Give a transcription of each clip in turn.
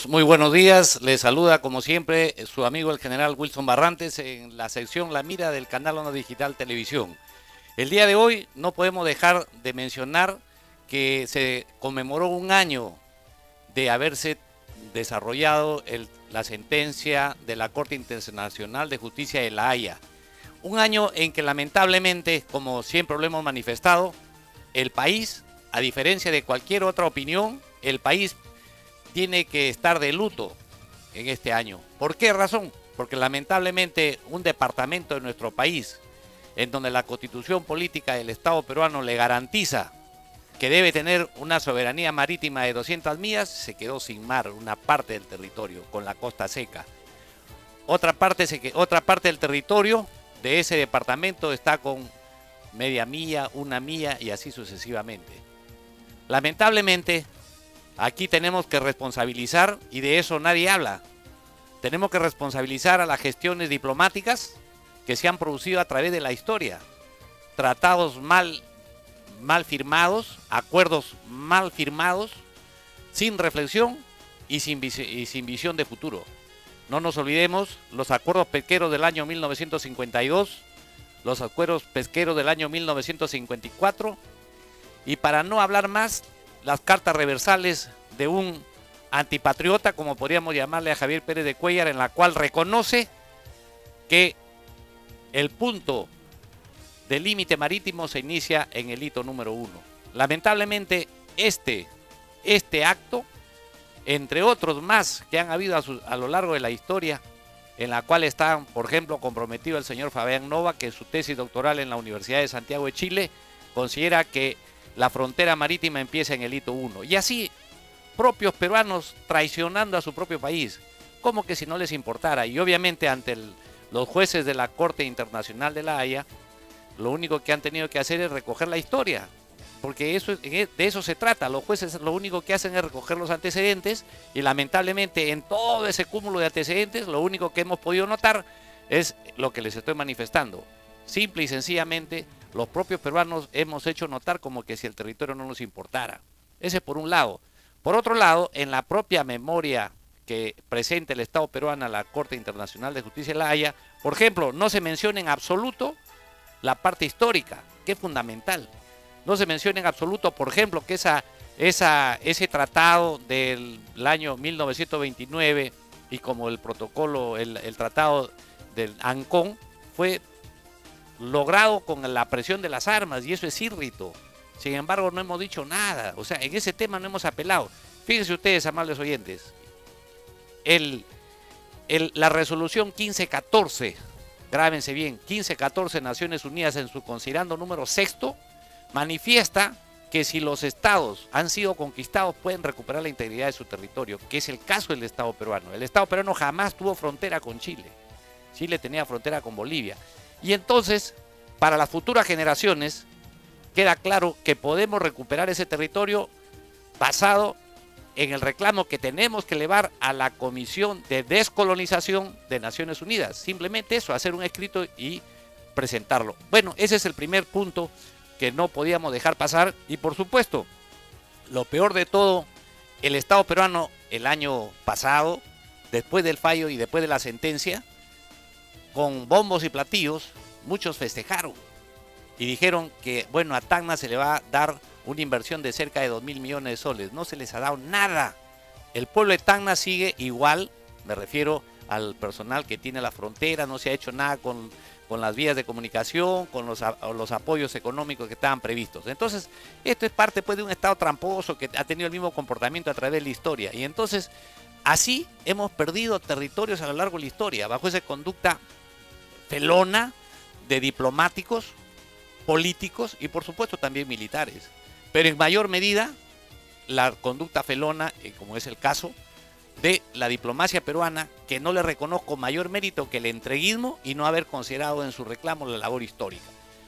Muy buenos días, les saluda como siempre su amigo el general Wilson Barrantes en la sección La Mira del canal Onda Digital Televisión. El día de hoy no podemos dejar de mencionar que se conmemoró un año de haberse desarrollado la sentencia de la Corte Internacional de Justicia de La Haya. Un año en que lamentablemente, como siempre lo hemos manifestado, el país, a diferencia de cualquier otra opinión, el país tiene que estar de luto en este año. ¿Por qué razón? Porque lamentablemente un departamento de nuestro país, en donde la constitución política del Estado peruano le garantiza que debe tener una soberanía marítima de 200 millas, se quedó sin mar, una parte del territorio, con la costa seca. Otra parte del territorio de ese departamento está con media milla, una milla y así sucesivamente. Lamentablemente, aquí tenemos que responsabilizar, y de eso nadie habla, tenemos que responsabilizar a las gestiones diplomáticas que se han producido a través de la historia. Tratados mal firmados, acuerdos mal firmados, sin reflexión y sin visión de futuro. No nos olvidemos los acuerdos pesqueros del año 1952, los acuerdos pesqueros del año 1954, y para no hablar más, las cartas reversales de un antipatriota, como podríamos llamarle a Javier Pérez de Cuéllar, en la cual reconoce que el punto del límite marítimo se inicia en el hito número 1. Lamentablemente, este acto, entre otros más que han habido a lo largo de la historia, en la cual está, por ejemplo, comprometido el señor Fabián Nova, que en su tesis doctoral en la Universidad de Santiago de Chile considera que la frontera marítima empieza en el hito 1. Y así, propios peruanos traicionando a su propio país, como que si no les importara. Y obviamente ante los jueces de la Corte Internacional de La Haya, lo único que han tenido que hacer es recoger la historia, porque de eso se trata. Los jueces lo único que hacen es recoger los antecedentes, y lamentablemente en todo ese cúmulo de antecedentes, lo único que hemos podido notar es lo que les estoy manifestando. Simple y sencillamente, los propios peruanos hemos hecho notar como que si el territorio no nos importara. Ese por un lado. Por otro lado, en la propia memoria que presenta el Estado peruano a la Corte Internacional de Justicia de La Haya, por ejemplo, no se menciona en absoluto la parte histórica, que es fundamental. No se menciona en absoluto, por ejemplo, que ese tratado del año 1929 y como el protocolo, el tratado del Ancón, fue logrado con la presión de las armas, y eso es írrito. Sin embargo, no hemos dicho nada. O sea, en ese tema no hemos apelado. Fíjense ustedes, amables oyentes, la resolución 1514, grábense bien, 1514 Naciones Unidas en su considerando número 6, manifiesta que si los estados han sido conquistados pueden recuperar la integridad de su territorio, que es el caso del Estado peruano. El Estado peruano jamás tuvo frontera con Chile. Chile tenía frontera con Bolivia. Y entonces, para las futuras generaciones, queda claro que podemos recuperar ese territorio basado en el reclamo que tenemos que elevar a la Comisión de Descolonización de Naciones Unidas. Simplemente eso, hacer un escrito y presentarlo. Bueno, ese es el primer punto que no podíamos dejar pasar. Y por supuesto, lo peor de todo, el Estado peruano el año pasado, después del fallo y después de la sentencia, con bombos y platillos, muchos festejaron y dijeron que, bueno, a Tacna se le va a dar una inversión de cerca de 2.000 millones de soles. No se les ha dado nada. El pueblo de Tacna sigue igual, me refiero al personal que tiene la frontera, no se ha hecho nada con las vías de comunicación, con los apoyos económicos que estaban previstos. Entonces, esto es parte pues de un Estado tramposo que ha tenido el mismo comportamiento a través de la historia. Y entonces, así hemos perdido territorios a lo largo de la historia, bajo esa conducta felona de diplomáticos, políticos y por supuesto también militares. Pero en mayor medida, la conducta felona, como es el caso de la diplomacia peruana, que no le reconozco mayor mérito que el entreguismo y no haber considerado en su reclamo la labor histórica.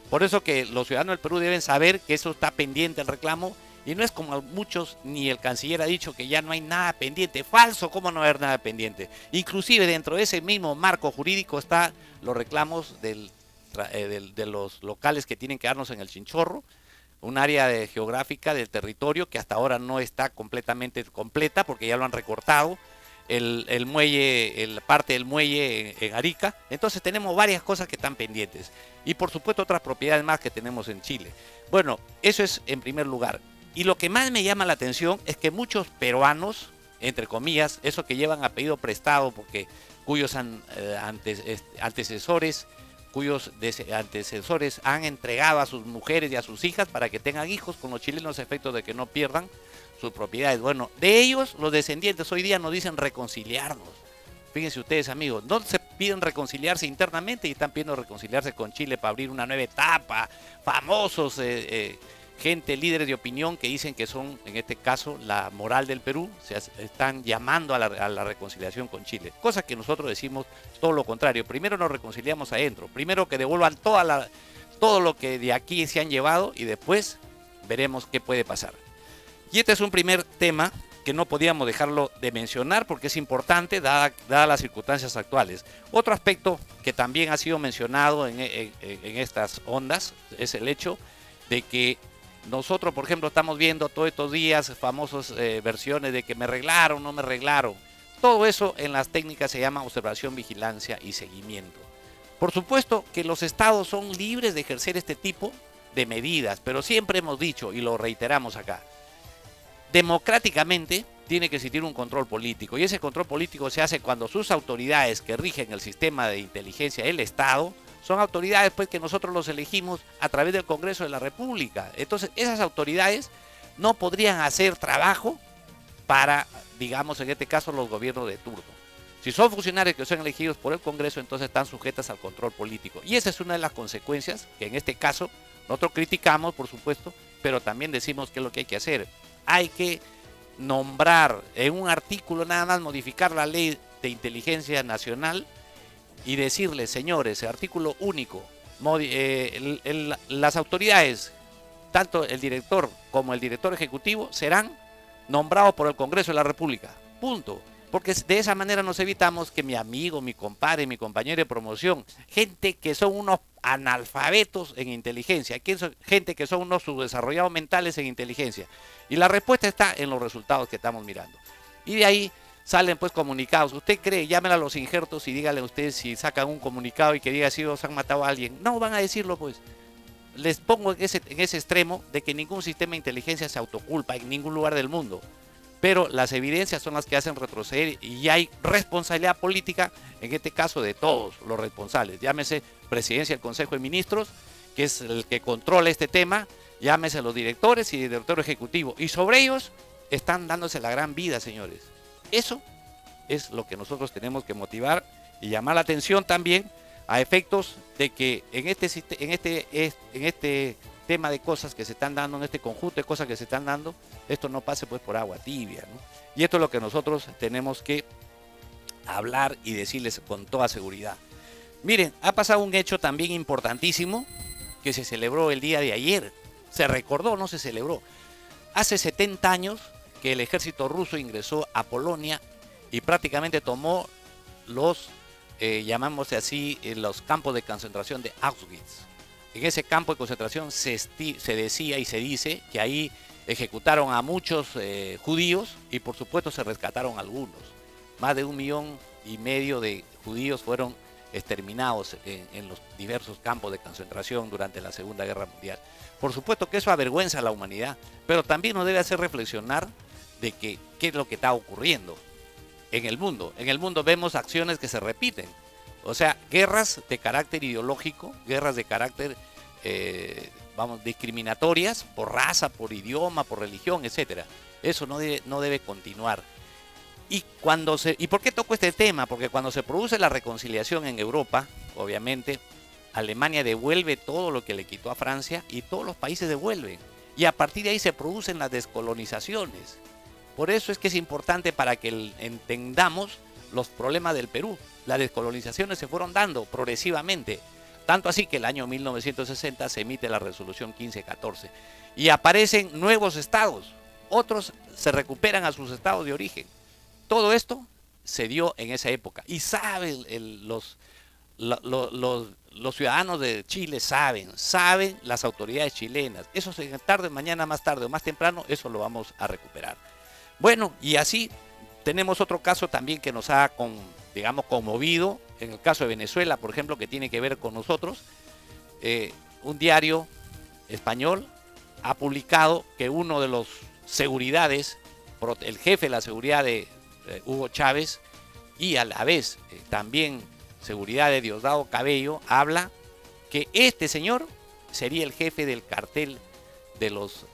Por eso que los ciudadanos del Perú deben saber que eso está pendiente el reclamo, y no es como muchos, ni el canciller ha dicho que ya no hay nada pendiente. Falso, ¿cómo no haber nada pendiente? Inclusive dentro de ese mismo marco jurídico están los reclamos de los locales que tienen que darnos en el Chinchorro, un área geográfica del territorio que hasta ahora no está completamente completa porque ya lo han recortado. el muelle, parte del muelle en Arica. Entonces tenemos varias cosas que están pendientes. Y por supuesto otras propiedades más que tenemos en Chile. Bueno, eso es en primer lugar. Y lo que más me llama la atención es que muchos peruanos, entre comillas, esos que llevan apellido prestado porque cuyos antecesores han entregado a sus mujeres y a sus hijas para que tengan hijos con los chilenos a efectos de que no pierdan sus propiedades. Bueno, de ellos los descendientes hoy día nos dicen reconciliarnos. Fíjense ustedes, amigos, no se piden reconciliarse internamente y están pidiendo reconciliarse con Chile para abrir una nueva etapa. Famosos gente, líderes de opinión que dicen que son, en este caso, la moral del Perú, se están llamando a la reconciliación con Chile. Cosa que nosotros decimos todo lo contrario. Primero nos reconciliamos adentro, primero que devuelvan todo lo que de aquí se han llevado y después veremos qué puede pasar. Y este es un primer tema que no podíamos dejarlo de mencionar porque es importante dadas las circunstancias actuales. Otro aspecto que también ha sido mencionado en estas ondas es el hecho de que nosotros, por ejemplo, estamos viendo todos estos días famosas versiones de que me arreglaron, no me arreglaron. Todo eso en las técnicas se llama observación, vigilancia y seguimiento. Por supuesto que los estados son libres de ejercer este tipo de medidas, pero siempre hemos dicho, y lo reiteramos acá, democráticamente tiene que existir un control político, y ese control político se hace cuando sus autoridades que rigen el sistema de inteligencia del Estado son autoridades pues que nosotros los elegimos a través del Congreso de la República. Entonces esas autoridades no podrían hacer trabajo para, digamos en este caso, los gobiernos de turno. Si son funcionarios que son elegidos por el Congreso, entonces están sujetas al control político. Y esa es una de las consecuencias que en este caso nosotros criticamos, por supuesto, pero también decimos que es lo que hay que hacer. Hay que nombrar en un artículo nada más, modificar la ley de inteligencia nacional y decirles, señores, el artículo único, las autoridades, tanto el director como el director ejecutivo, serán nombrados por el Congreso de la República. Punto. Porque de esa manera nos evitamos que mi amigo, mi compadre, mi compañero de promoción, gente que son unos analfabetos en inteligencia, gente que son unos subdesarrollados mentales en inteligencia. Y la respuesta está en los resultados que estamos mirando. Y de ahí salen pues comunicados. ¿Usted cree? Llámenle a los injertos y díganle a ustedes si sacan un comunicado y que diga si se han matado a alguien. No van a decirlo pues. Les pongo en ese extremo de que ningún sistema de inteligencia se autoculpa en ningún lugar del mundo. Pero las evidencias son las que hacen retroceder y hay responsabilidad política, en este caso de todos los responsables. Llámese Presidencia del Consejo de Ministros, que es el que controla este tema, llámese los directores y el director ejecutivo. Y sobre ellos están dándose la gran vida, señores. Eso es lo que nosotros tenemos que motivar y llamar la atención también a efectos de que en este tema de cosas que se están dando, en este conjunto de cosas que se están dando, esto no pase pues por agua tibia, ¿no? Y esto es lo que nosotros tenemos que hablar y decirles con toda seguridad. Miren, ha pasado un hecho también importantísimo que se celebró el día de ayer. Se recordó, no se celebró. Hace 70 años que el ejército ruso ingresó a Polonia y prácticamente tomó los, llamámosle así, los campos de concentración de Auschwitz. En ese campo de concentración se decía y se dice que ahí ejecutaron a muchos judíos y por supuesto se rescataron algunos. Más de 1,5 millones de judíos fueron exterminados en los diversos campos de concentración durante la Segunda Guerra Mundial. Por supuesto que eso avergüenza a la humanidad, pero también nos debe hacer reflexionar de qué es lo que está ocurriendo en el mundo. En el mundo vemos acciones que se repiten. O sea, guerras de carácter ideológico, guerras de carácter, discriminatorias por raza, por idioma, por religión, etcétera. Eso no debe continuar. ¿Y por qué toco este tema? Porque cuando se produce la reconciliación en Europa, obviamente, Alemania devuelve todo lo que le quitó a Francia y todos los países devuelven. Y a partir de ahí se producen las descolonizaciones. Por eso es que es importante para que entendamos los problemas del Perú. Las descolonizaciones se fueron dando progresivamente, tanto así que el año 1960 se emite la resolución 1514 y aparecen nuevos estados, otros se recuperan a sus estados de origen. Todo esto se dio en esa época y saben los ciudadanos de Chile, saben las autoridades chilenas. Eso tarde, mañana más tarde o más temprano, eso lo vamos a recuperar. Bueno, y así tenemos otro caso también que nos ha, digamos, conmovido, en el caso de Venezuela, por ejemplo, que tiene que ver con nosotros. Un diario español ha publicado que uno de los seguridades, el jefe de la seguridad de Hugo Chávez, y a la vez también seguridad de Diosdado Cabello, habla que este señor sería el jefe del cartel de los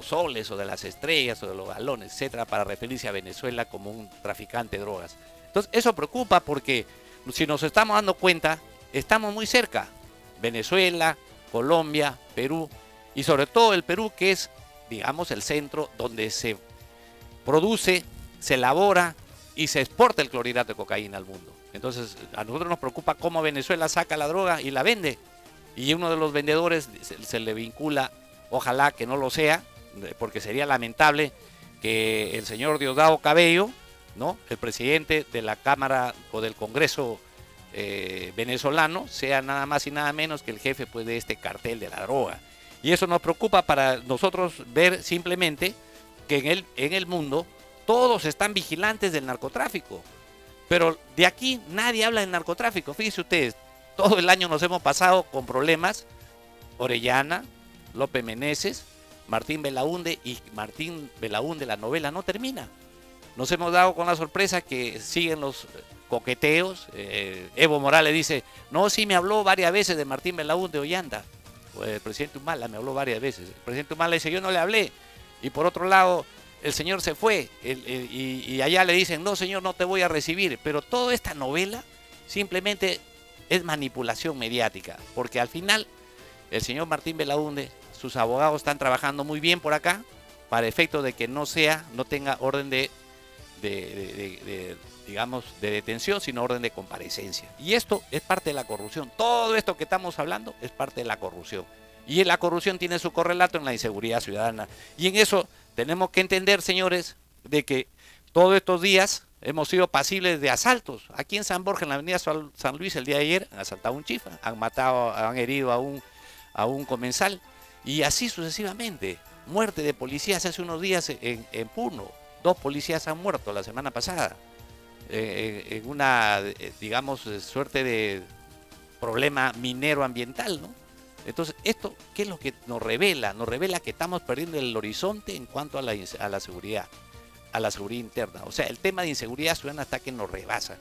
soles o de las estrellas o de los galones, etcétera, para referirse a Venezuela como un traficante de drogas. Entonces eso preocupa porque si nos estamos dando cuenta, estamos muy cerca. Venezuela, Colombia, Perú, y sobre todo el Perú, que es, digamos, el centro donde se produce, se elabora y se exporta el clorhidrato de cocaína al mundo. Entonces a nosotros nos preocupa cómo Venezuela saca la droga y la vende, y uno de los vendedores se le vincula, ojalá que no lo sea, porque sería lamentable que el señor Diosdado Cabello, ¿no?, el presidente de la Cámara o del Congreso venezolano, sea nada más y nada menos que el jefe, pues, de este cartel de la droga. Y eso nos preocupa para nosotros ver simplemente que en el mundo todos están vigilantes del narcotráfico, pero de aquí nadie habla del narcotráfico. Fíjense ustedes, todo el año nos hemos pasado con problemas: Orellana, López Meneses, Martín Belaúnde, y Martín Belaúnde, la novela no termina. Nos hemos dado con la sorpresa que siguen los coqueteos. Evo Morales dice, no, sí me habló varias veces de Martín Belaúnde Ollanta. El presidente Humala me habló varias veces. El presidente Humala dice, yo no le hablé. Y por otro lado, el señor se fue y allá le dicen, no señor, no te voy a recibir. Pero toda esta novela simplemente es manipulación mediática, porque al final el señor Martín Belaúnde, sus abogados están trabajando muy bien por acá para efecto de que no tenga orden digamos, de detención, sino orden de comparecencia. Y esto es parte de la corrupción. Todo esto que estamos hablando es parte de la corrupción. Y la corrupción tiene su correlato en la inseguridad ciudadana. Y en eso tenemos que entender, señores, de que todos estos días hemos sido pasibles de asaltos. Aquí en San Borja, en la avenida San Luis, el día de ayer, han asaltado a un chifa, han herido a un comensal, y así sucesivamente. Muerte de policías hace unos días en Puno. 2 policías han muerto la semana pasada. En una, digamos, suerte de problema minero ambiental, ¿no? Entonces, ¿esto qué es lo que nos revela? Nos revela que estamos perdiendo el horizonte en cuanto a la seguridad interna. O sea, el tema de inseguridad ciudadana está que nos rebasa.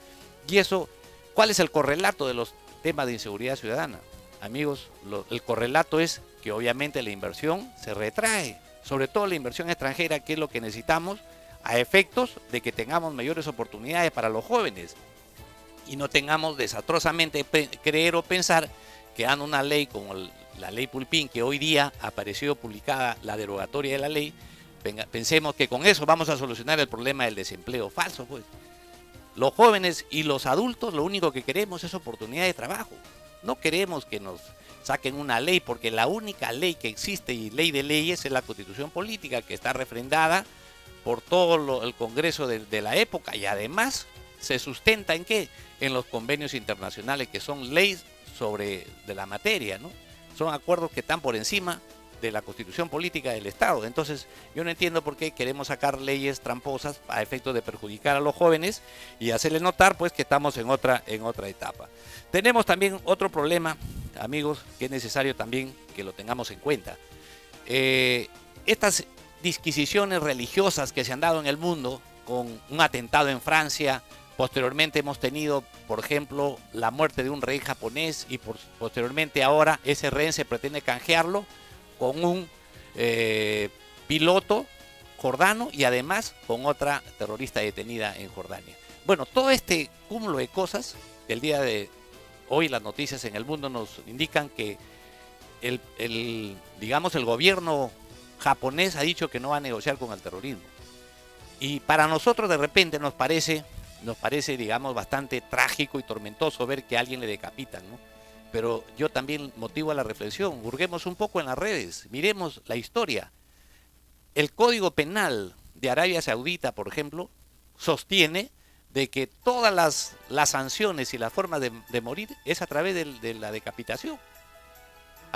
Y eso, ¿cuál es el correlato de los temas de inseguridad ciudadana? Amigos, el correlato es que obviamente la inversión se retrae, sobre todo la inversión extranjera, que es lo que necesitamos a efectos de que tengamos mayores oportunidades para los jóvenes y no tengamos desastrosamente creer o pensar que dando una ley como la ley Pulpín, que hoy día apareció publicada la derogatoria de la ley, pensemos que con eso vamos a solucionar el problema del desempleo. Falso, pues. Los jóvenes y los adultos lo único que queremos es oportunidad de trabajo. No queremos que nos saquen una ley, porque la única ley que existe y ley de leyes es la Constitución Política, que está refrendada por todo el Congreso de la época, y además se sustenta ¿en qué? En los convenios internacionales, que son leyes de la materia, ¿no? Son acuerdos que están por encima de la Constitución Política del Estado. Entonces yo no entiendo por qué queremos sacar leyes tramposas a efecto de perjudicar a los jóvenes y hacerles notar, pues, que estamos en otra etapa. Tenemos también otro problema, amigos, que es necesario también que lo tengamos en cuenta. Estas disquisiciones religiosas que se han dado en el mundo, con un atentado en Francia, posteriormente hemos tenido, por ejemplo, la muerte de un rehén japonés, y posteriormente ahora ese rehén se pretende canjearlo con un piloto jordano y además con otra terrorista detenida en Jordania. Bueno, todo este cúmulo de cosas, el día de hoy las noticias en el mundo nos indican que digamos, el gobierno japonés ha dicho que no va a negociar con el terrorismo. Y para nosotros de repente nos parece, digamos, bastante trágico y tormentoso ver que a alguien le decapitan, ¿no? Pero yo también motivo a la reflexión, hurguemos un poco en las redes, miremos la historia. El Código Penal de Arabia Saudita, por ejemplo, sostiene de que todas las sanciones y las formas de morir es a través de la decapitación.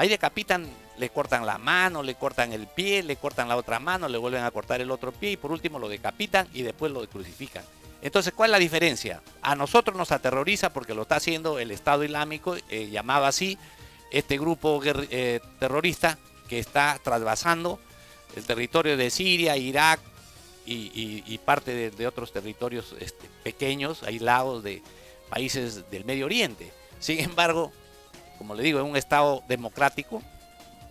Ahí decapitan, le cortan la mano, le cortan el pie, le cortan la otra mano, le vuelven a cortar el otro pie y por último lo decapitan y después lo crucifican. Entonces, ¿cuál es la diferencia? A nosotros nos aterroriza porque lo está haciendo el Estado Islámico, llamado así, este grupo terrorista que está trasvasando el territorio de Siria, Irak y parte de otros territorios pequeños, aislados de países del Medio Oriente. Sin embargo, como le digo, en un Estado democrático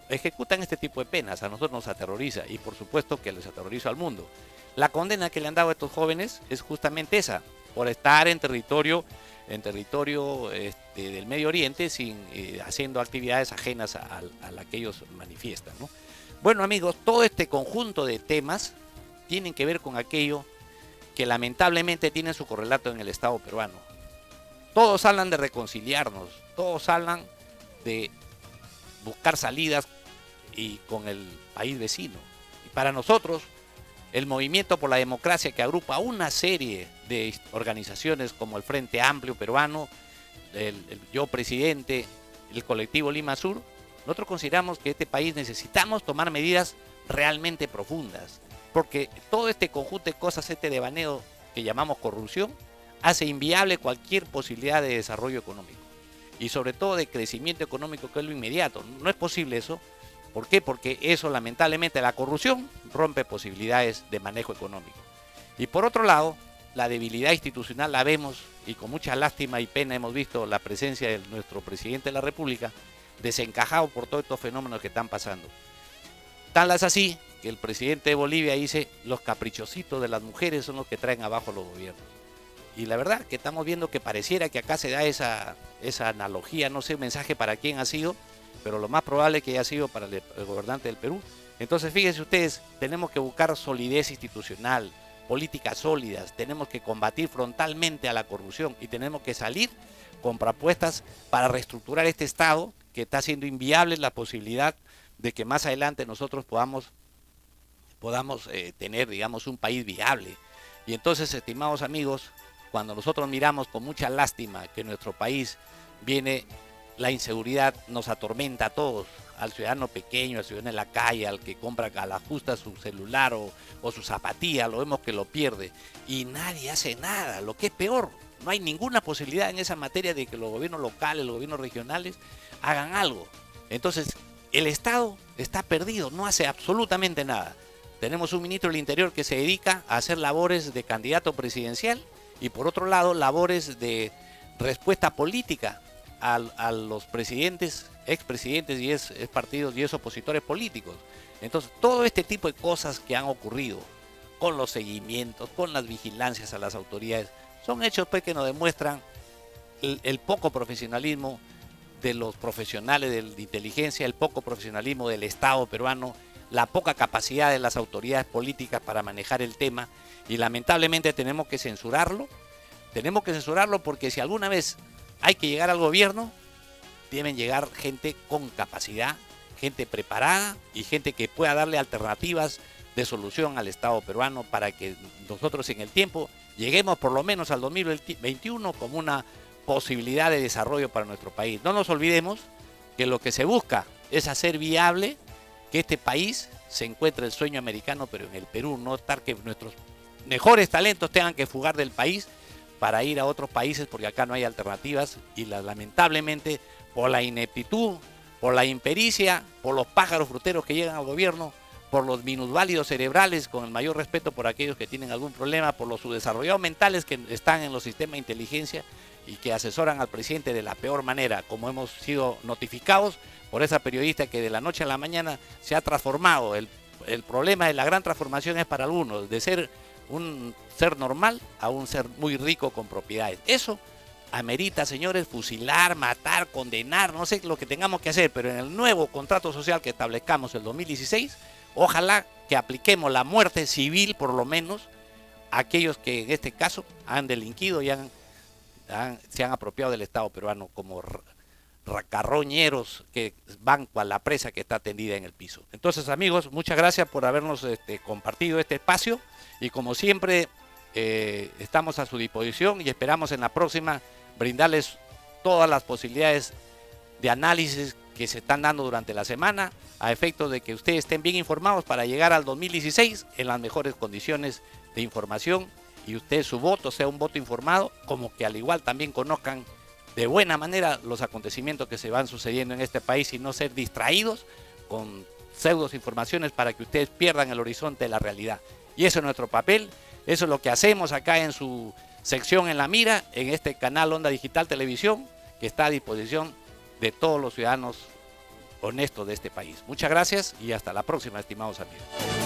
ejecutan este tipo de penas. A nosotros nos aterroriza y por supuesto que les aterroriza al mundo. La condena que le han dado a estos jóvenes es justamente esa, por estar en territorio del Medio Oriente haciendo actividades ajenas a la que ellos manifiestan, ¿no? Bueno, amigos, todo este conjunto de temas tienen que ver con aquello que lamentablemente tiene su correlato en el Estado peruano. Todos hablan de reconciliarnos, todos hablan de buscar salidas y con el país vecino. Y para nosotros, el Movimiento por la Democracia, que agrupa una serie de organizaciones como el Frente Amplio Peruano, Yo Presidente, el colectivo Lima Sur, nosotros consideramos que este país necesitamos tomar medidas realmente profundas, porque todo este conjunto de cosas, este devaneo que llamamos corrupción, hace inviable cualquier posibilidad de desarrollo económico y sobre todo de crecimiento económico, que es lo inmediato. No es posible eso. ¿Por qué? Porque eso, lamentablemente, la corrupción rompe posibilidades de manejo económico. Y por otro lado, la debilidad institucional la vemos, y con mucha lástima y pena hemos visto la presencia de nuestro presidente de la República desencajado por todos estos fenómenos que están pasando. Tal es así que el presidente de Bolivia dice: los caprichositos de las mujeres son los que traen abajo los gobiernos. Y la verdad que estamos viendo que pareciera que acá se da esa analogía, no sé un mensaje para quién ha sido, pero lo más probable es que haya sido para el gobernante del Perú. Entonces, fíjense ustedes, tenemos que buscar solidez institucional, políticas sólidas, tenemos que combatir frontalmente a la corrupción y tenemos que salir con propuestas para reestructurar este Estado que está haciendo inviable la posibilidad de que más adelante nosotros podamos tener, digamos, un país viable. Y entonces, estimados amigos, cuando nosotros miramos con mucha lástima que nuestro país viene, la inseguridad nos atormenta a todos, al ciudadano pequeño, al ciudadano en la calle, al que compra a la justa su celular o su zapatilla, lo vemos que lo pierde y nadie hace nada. Lo que es peor, no hay ninguna posibilidad en esa materia de que los gobiernos locales, los gobiernos regionales hagan algo. Entonces, el Estado está perdido, no hace absolutamente nada. Tenemos un ministro del Interior que se dedica a hacer labores de candidato presidencial y por otro lado labores de respuesta política a los presidentes, expresidentes y partidos y opositores políticos. Entonces, todo este tipo de cosas que han ocurrido con los seguimientos, con las vigilancias a las autoridades, son hechos pues que nos demuestran el poco profesionalismo de los profesionales de inteligencia, el poco profesionalismo del Estado peruano, la poca capacidad de las autoridades políticas para manejar el tema y lamentablemente tenemos que censurarlo. Tenemos que censurarlo porque si alguna vez hay que llegar al gobierno, deben llegar gente con capacidad, gente preparada y gente que pueda darle alternativas de solución al Estado peruano para que nosotros en el tiempo lleguemos por lo menos al 2021 como una posibilidad de desarrollo para nuestro país. No nos olvidemos que lo que se busca es hacer viable que este país se encuentre el sueño americano, pero en el Perú, no estar que nuestros mejores talentos tengan que fugar del país para ir a otros países porque acá no hay alternativas y lamentablemente por la ineptitud, por la impericia, por los pájaros fruteros que llegan al gobierno, por los minusválidos cerebrales, con el mayor respeto por aquellos que tienen algún problema, por los subdesarrollados mentales que están en los sistemas de inteligencia y que asesoran al presidente de la peor manera, como hemos sido notificados por esa periodista que de la noche a la mañana se ha transformado. El problema de la gran transformación es para algunos, de ser un ser normal a un ser muy rico con propiedades. Eso amerita, señores, fusilar, matar, condenar, no sé lo que tengamos que hacer, pero en el nuevo contrato social que establezcamos el 2016, ojalá que apliquemos la muerte civil, por lo menos, a aquellos que en este caso han delinquido y se han apropiado del Estado peruano como carroñeros que van a la presa que está tendida en el piso. Entonces, amigos, muchas gracias por habernos compartido este espacio y como siempre estamos a su disposición y esperamos en la próxima brindarles todas las posibilidades de análisis que se están dando durante la semana, a efectos de que ustedes estén bien informados para llegar al 2016 en las mejores condiciones de información, y usted, su voto sea un voto informado, como que al igual también conozcan de buena manera los acontecimientos que se van sucediendo en este país, y no ser distraídos con pseudos informaciones para que ustedes pierdan el horizonte de la realidad. Y eso es nuestro papel, eso es lo que hacemos acá en su sección En la Mira, en este canal Onda Digital Televisión, que está a disposición de todos los ciudadanos honestos de este país. Muchas gracias y hasta la próxima, estimados amigos.